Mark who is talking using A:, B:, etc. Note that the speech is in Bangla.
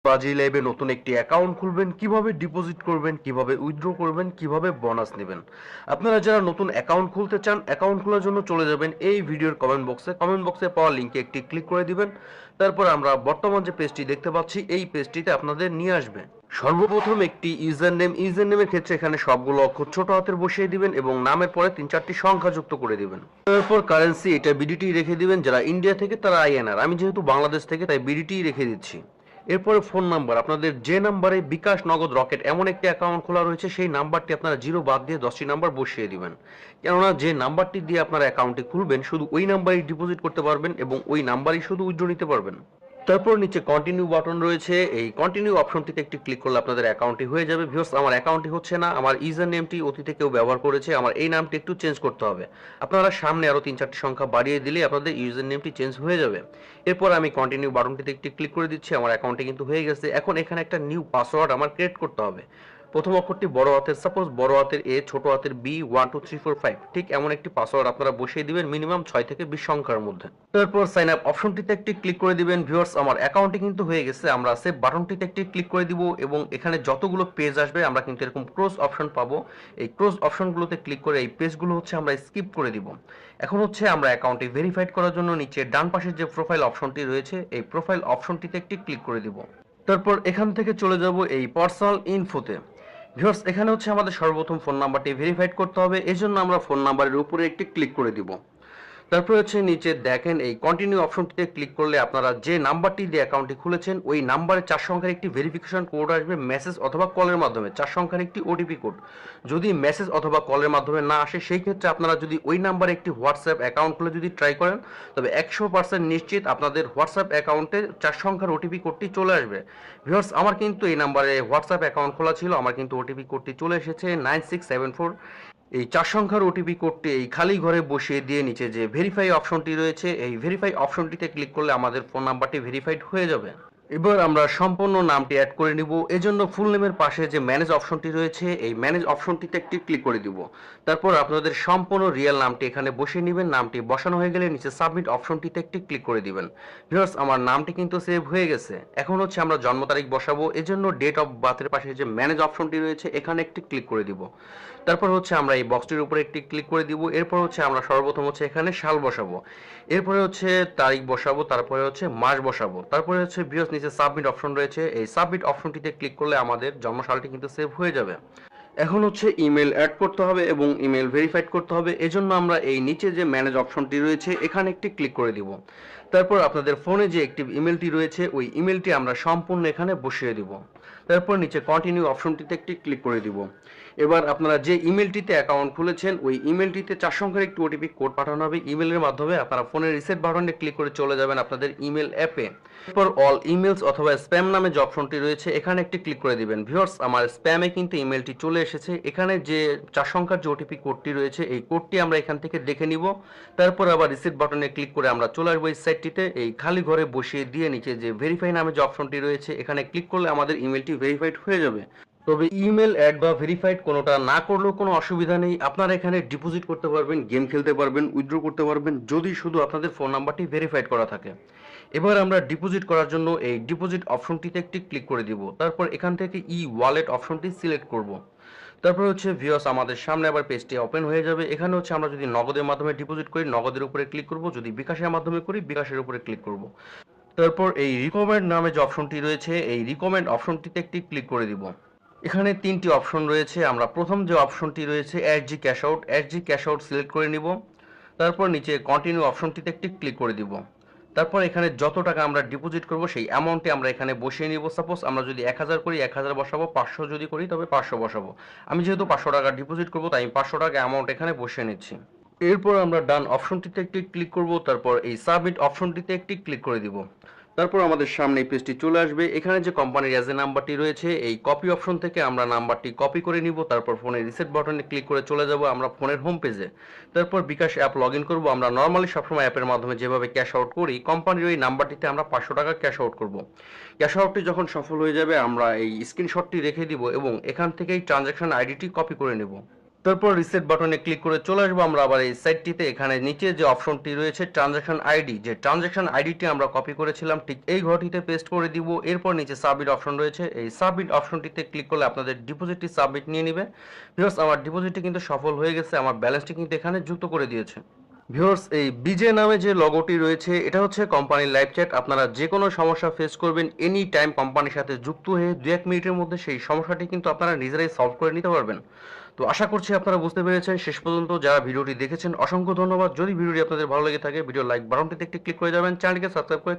A: বাজি লাইভে নতুন একটি অ্যাকাউন্ট খুলবেন, কিভাবে ডিপোজিট করবেন, কিভাবে উইথড্র করবেন, কিভাবে বোনাস নেবেন। আপনারা যারা নতুন অ্যাকাউন্ট খুলতে চান, অ্যাকাউন্ট খোলার জন্য চলে যাবেন এই ভিডিওর কমেন্ট বক্সে পাওয়া লিঙ্কে একটি ক্লিক করে দিবেন। তারপর আমরা বর্তমান যে পেজটি দেখতে পাচ্ছি এই পেজটিতে আপনাদের নিয়ে আসবে। সর্বপ্রথম একটি ইউজার নেমের ক্ষেত্রে এখানে সবগুলো অক্ষর ছোট হাতের বসিয়ে দিবেন এবং নামের পরে 3-4টি সংখ্যা যুক্ত করে দিবেন। তারপর কারেন্সি এটা বিডিটি রেখে দিবেন, যারা ইন্ডিয়া থেকে তারা আইএনআর, আমি যেহেতু বাংলাদেশ থেকে তাই বিডিটি রেখে দিচ্ছি। এরপরে ফোন নাম্বার, আপনাদের যে নাম্বারে বিকাশ, নগদ, রকেট এমন একটি অ্যাকাউন্ট খোলা রয়েছে সেই নাম্বারটি আপনারা জিরো বাদ দিয়ে 10টি নাম্বার বসিয়ে দিবেন। কেননা যে নাম্বারটি দিয়ে আপনারা অ্যাকাউন্টটি খুলবেন শুধু ওই নাম্বারই ডিপোজিট করতে পারবেন এবং ওই নাম্বারই শুধু উইথড্র নিতে পারবেন। তারপর নিচে কন্টিনিউ বাটন রয়েছে, এই কন্টিনিউ অপশনটিতে একটি ক্লিক করলে আপনাদের অ্যাকাউন্টটি হয়ে যাবে। ভিউয়ার্স, আমার অ্যাকাউন্টটি হচ্ছে না, আমার ইউজার নেমটি অতীতে কেউ ব্যবহার করেছে, আমার এই নামটি একটু চেঞ্জ করতে হবে। আপনারা সামনে আরো 3-4টি সংখ্যা বাড়িয়ে দিলে আপনাদের ইউজার নেমটি চেঞ্জ হয়ে যাবে। এরপর আমি কন্টিনিউ বাটনটিতে একটি ক্লিক করে দিচ্ছি, আমার অ্যাকাউন্টটি কিন্তু হয়ে গেছে। এখন এখানে একটা নিউ পাসওয়ার্ড আমার ক্রিয়েট করতে হবে। প্রথম অক্ষরটি বড় হাতের, সাপোজ বড় হাতের এ, ছোট হাতের বি, 1 2 3 4 5, ঠিক এমন একটি পাসওয়ার্ড আপনারা বসিয়ে দিবেন মিনিমাম 6 থেকে 20 সংখ্যার মধ্যে। তারপর সাইন আপ অপশনটিতে একটি ক্লিক করে দিবেন। ভিউয়ার্স, আমার অ্যাকাউন্টটি কিন্তু হয়ে গেছে। আমরা সেভ বাটনটিতে একটি ক্লিক করে দিব এবং এখানে যতগুলো পেজ আসবে আমরা কিন্তু এরকম ক্রস অপশন পাবো। এই ক্রস অপশনগুলোতে ক্লিক করে এই পেজগুলো আমরা স্কিপ করে দিব। এখন আমরা অ্যাকাউন্টটি ভেরিফাইড করার জন্য নিচে ডান পাশের যে প্রোফাইল অপশনটি রয়েছে এই প্রোফাইল অপশনটিতে একটি ক্লিক করে দিব। তারপর এখান থেকে চলে যাব এই পার্সোনাল ইনফোতে। ভিউয়ার্স, এখানে আমাদের সর্বপ্রথম ফোন নাম্বারটি ভেরিফাইড করতে হবে, এজন্য আমরা ফোন নাম্বারের উপরে একটি ক্লিক করে দিব। তারপর নিচে দেখেন এই কন্টিনিউ অপশনটিতে ক্লিক করলে আপনারা যে নাম্বারটি দিয়ে অ্যাকাউন্টটি খুলেছেন ওই নাম্বারে 4 সংখ্যার একটি ভেরিফিকেশন কোড আসবে মেসেজ অথবা কলের মাধ্যমে, 4 সংখ্যার একটি ওটিপি কোড। যদি মেসেজ অথবা কলের মাধ্যমে না আসে সেই ক্ষেত্রে আপনারা যদি ওই নাম্বারে একটি হোয়াটসঅ্যাপ অ্যাকাউন্ট খুলে যদি ট্রাই করেন তবে 100% নিশ্চিত আপনাদের হোয়াটসঅ্যাপ অ্যাকাউন্টে 4 সংখ্যার ওটিপি কোডটি চলে আসবে। ভিউয়ার্স, আমার কিন্তু এই নাম্বারে হোয়াটসঅ্যাপ অ্যাকাউন্ট খোলা ছিল, আমার কিন্তু ওটিপি কোডটি চলে এসেছে 9674। এই 4 সংখ্যার ওটিপি কোডটি এই খালি ঘরে বসিয়ে দিয়ে নিচে যে ভেরিফাই অপশনটি রয়েছে এই ভেরিফাই অপশনটিতে ক্লিক করলে আমাদের ফোন নাম্বারটি ভেরিফাইড হয়ে যাবে। এবার আমরা সম্পূর্ণ নামটি অ্যাড করে নিব, এজন্য ফুল নেমের পাশে যে ম্যানেজ অপশনটি রয়েছে এই ম্যানেজ অপশনটিতে একটি ক্লিক করে দিব। তারপর আপনাদের সম্পূর্ণ রিয়েল নামটি এখানে বসিয়ে নেবেন। নামটি বসানো হয়ে গেলে নিচে সাবমিট অপশনটিতে একটি ক্লিক করে দিবেন। ভিউয়ার্স, আমার নামটি কিন্তু সেভ হয়ে গেছে। এখন আমরা জন্ম তারিখ বসাবো, এজন্য ডেট অফ বার্থের পাশে যে ম্যানেজ অপশনটি রয়েছে এখানে একটি ক্লিক করে দিব। তারপর আমরা এই বক্সটির উপরে একটি ক্লিক করে দিব। এরপর আমরা সর্বপ্রথম এখানে সাল বসাবো, এরপরে তারিখ বসাবো, তারপরে মাস বসাবো, তারপরে ভিউয়ার্স নিচে সাবমিট অপশন রয়েছে, এই সাবমিট অপশনটিতে ক্লিক করলে আমাদের জন্মসালটি কিন্তু সেভ হয়ে যাবে। এখন ইমেল অ্যাড করতে হবে এবং ইমেল ভেরিফাইড করতে হবে, এজন্য আমরা এই নিচে যে ম্যানেজ অপশনটি রয়েছে এখানে একটি ক্লিক করে দিব। তারপর আপনাদের ফোনে যে অ্যাক্টিভ ইমেলটি রয়েছে ওই ইমেলটি আমরা সম্পূর্ণ এখানে বসিয়ে দিব। তারপর নিচে কন্টিনিউ অপশনটিতে একটি ক্লিক করে দিব। এবার আপনারা যে ইমেলটিতে অ্যাকাউন্ট খুলেছেন ওই ইমেলটিতে 4 সংখ্যার একটি ওটিপি কোড পাঠানো হবে ইমেলের মাধ্যমে। আপনারা ফোনের রিসেট বাটনে ক্লিক করে চলে যাবেন আপনাদের ইমেল অ্যাপে। এরপর অল ইমেলস অথবা স্প্যাম নামে যে অপশনটি রয়েছে এখানে একটি ক্লিক করে দিবেন। ভিউয়ার্স, আমার স্প্যামে কিন্তু ইমেলটি চলে এসেছে। এখানে যে 4 সংখ্যার যে ওটিপি কোডটি রয়েছে এই কোডটি আমরা এখান থেকে দেখে নিব। তারপর আবার রিসেট বাটনে ক্লিক করে আমরা চলে আসবো এই সাইটটিতে। এই খালি ঘরে বসিয়ে দিয়ে নিচে যে ভেরিফাই নামে যে অপশনটি রয়েছে এখানে ক্লিক করলে আমাদের ইমেলটি ভেরিফাইড হয়ে যাবে। তবে ইমেল অ্যাড বা ভেরিফাইড কোনোটা না করলেও কোনো অসুবিধা নেই, আপনারা এখানে ডিপোজিট করতে পারবেন, গেম খেলতে পারবেন, উইথড্র করতে পারবেন যদি শুধু আপনাদের ফোন নাম্বারটি ভেরিফাইড করা থাকে। এবার আমরা ডিপোজিট করার জন্য এই ডিপোজিট অপশনটিতে একটি ক্লিক করে দিব। তারপর এখান থেকে ই ওয়ালেট অপশনটি সিলেক্ট করব। তারপর ভিউয়ার্স, আমাদের সামনে আবার পেজটি ওপেন হয়ে যাবে। এখানে আমরা যদি নগদের মাধ্যমে ডিপোজিট করি নগদের উপরে ক্লিক করব, যদি বিকাশের মাধ্যমে করি বিকাশের উপরে ক্লিক করব। তারপর এই রিকমেন্ড নামে যে অপশনটি রয়েছে এই রিকমেন্ড অপশনটিতে একটি ক্লিক করে দিব। এখানে 3টি অপশন রয়েছে, আমরা প্রথম যে অপশনটি রয়েছে এসজি ক্যাশ আউট সিলেক্ট করে নিব। তারপর নিচে কন্টিনিউ অপশনটিতে একটি ক্লিক করে দিব। তারপর এখানে যত টাকা আমরা ডিপোজিট করব সেই অ্যামাউন্টটি আমরা এখানে বসিয়ে নিব। সাপোজ আমরা যদি 1000 করি 1000 বসাবো, 500 যদি করি তবে 500 বসাবো। আমি যেহেতু 500 টাকা ডিপোজিট করব তাই আমি 500 টাকা অ্যামাউন্ট এখানে বসিয়ে নিচ্ছি। এরপর আমরা ডান অপশনটিতে একটি ক্লিক করব, তারপর এই সাবমিট অপশনটিতে একটি ক্লিক করে দিব। তারপর আমাদের সামনে এই পেজটি চলে আসবে। এখানে যে কোম্পানির এজে নাম্বারটি রয়েছে এই কপি অপশন থেকে আমরা নাম্বারটি কপি করে নিব। তারপর ফোনের রিসেট বাটনে ক্লিক করে চলে যাব আমরা ফোনের হোম পেজে। তারপর বিকাশ অ্যাপ লগ ইন করবো। আমরা নর্মালি সবসময় অ্যাপের মাধ্যমে যেভাবে ক্যাশ আউট করি কোম্পানির ওই নাম্বারটিতে আমরা 500 টাকা ক্যাশ আউট করব। ক্যাশ আউটটি যখন সফল হয়ে যাবে আমরা এই স্ক্রিনশটটি রেখে দিব এবং এখান থেকেই ট্রানজ্যাকশন আইডিটি কপি করে নেব। তারপর রিসেট বাটনে ক্লিক করে চলে আসবো আমরা আবার এই সাইটটিতে। এখানে নিচে যে অপশনটি রয়েছে ট্রানজাকশন আইডি, যে ট্রানজাকশন আইডিটি আমরা কপি করেছিলাম ঠিক এই ঘরটিতে পেস্ট করে দিব। এরপর নিচে সাবমিট অপশন রয়েছে, এই সাবমিট অপশনটিতে ক্লিক করলে আপনাদের ডিপোজিটটি সাবমিট নিয়ে নেবে। ভিউয়ার্স, আমার ডিপোজিটটি কিন্তু সফল হয়ে গেছে, আমার ব্যালেন্সটি কিন্তু এখানে যুক্ত করে দিয়েছে। ভিউয়ার্স, এই বিজে নামে যে লগোটি রয়েছে এটা হচ্ছে কোম্পানির লাইভ চ্যাট। আপনারা যে কোনো সমস্যা ফেস করবেন এনি টাইম কোম্পানির সাথে যুক্ত হয়ে 2-1 মিনিটের মধ্যে সেই সমস্যাটি কিন্তু আপনারা নিজেরাই সলভ করে নিতে পারবেন। তো আশা করছি আপনারা বুঝতে পেরেছেন। শেষ পর্যন্ত যারা ভিডিওটি দেখেছেন অসংখ্য ধন্যবাদ। যদি ভিডিওটি আপনাদের ভালো লেগে থাকে ভিডিও লাইক বাটনটিতে একটি ক্লিক করে যাবেন, চ্যানেলটিকে সাবস্ক্রাইব করে